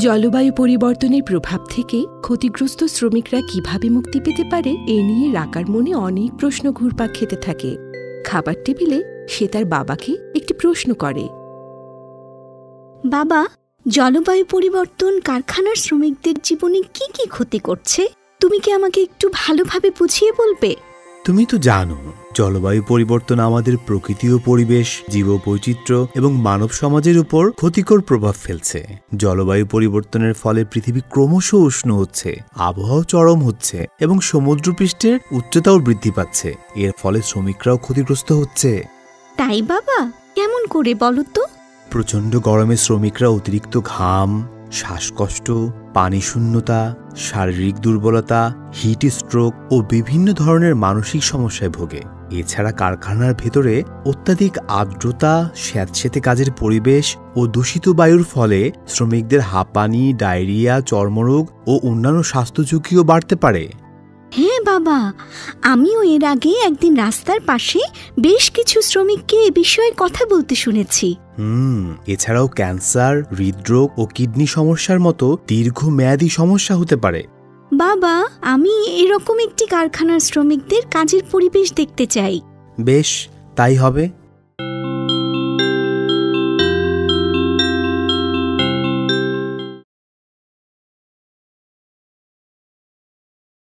জলবায়ু পরিবর্তনের প্রভাব থেকে ক্ষতিগ্রস্ত শ্রমিকরা কিভাবে মুক্তি পেতে পারে এ নিয়ে রাকার মনে অনেক প্রশ্ন ঘুরপাক খেতে থাকে। খাবার টেবিলে সে তার বাবাকে একটি প্রশ্ন করে। বাবা, জলবায়ু পরিবর্তন কারখানার শ্রমিকদের জীবনে কি কি ক্ষতি করছে? তুমি কি আমাকে একটু ভালোভাবে বুঝিয়ে বলবে? তুমি তো জানো, জলবায়ু পরিবর্তন আমাদের প্রকৃতি ও পরিবেশ, জীববৈচিত্র্য এবং মানব সমাজের উপর ক্ষতিকর প্রভাব ফেলছে। জলবায়ু পরিবর্তনের ফলে পৃথিবী ক্রমশ উষ্ণ হচ্ছে, আবহাওয়া চরম হচ্ছে এবং সমুদ্রপৃষ্ঠের উচ্চতাও বৃদ্ধি পাচ্ছে। এর ফলে শ্রমিকরাও ক্ষতিগ্রস্ত হচ্ছে। তাই বাবা, কেমন করে বলো তো? প্রচণ্ড গরমে শ্রমিকরা অতিরিক্ত ঘাম, শ্বাসকষ্ট, পানি শূন্যতা, শারীরিক দুর্বলতা, হিট স্ট্রোক ও বিভিন্ন ধরনের মানসিক সমস্যায় ভোগে। এছাড়া কারখানার ভেতরে অত্যাধিক আর্দ্রতা, স্যাঁতসেঁতে কাজের পরিবেশ ও দূষিত বায়ুর ফলে শ্রমিকদের হাঁপানি, ডায়রিয়া, চর্মরোগ ও অন্যান্য স্বাস্থ্য ঝুঁকিও বাড়তে পারে। হ্যাঁ বাবা, আমিও এর আগে একদিন রাস্তার পাশে বেশ কিছু শ্রমিককে এ বিষয়ে কথা বলতে শুনেছি। এছাড়াও ক্যান্সার, হৃদরোগ ও কিডনি সমস্যার মতো দীর্ঘমেয়াদী সমস্যা হতে পারে। বাবা, আমি এরকম একটি কারখানার শ্রমিকদের কাজের পরিবেশ দেখতে চাই। বেশ, তাই হবে।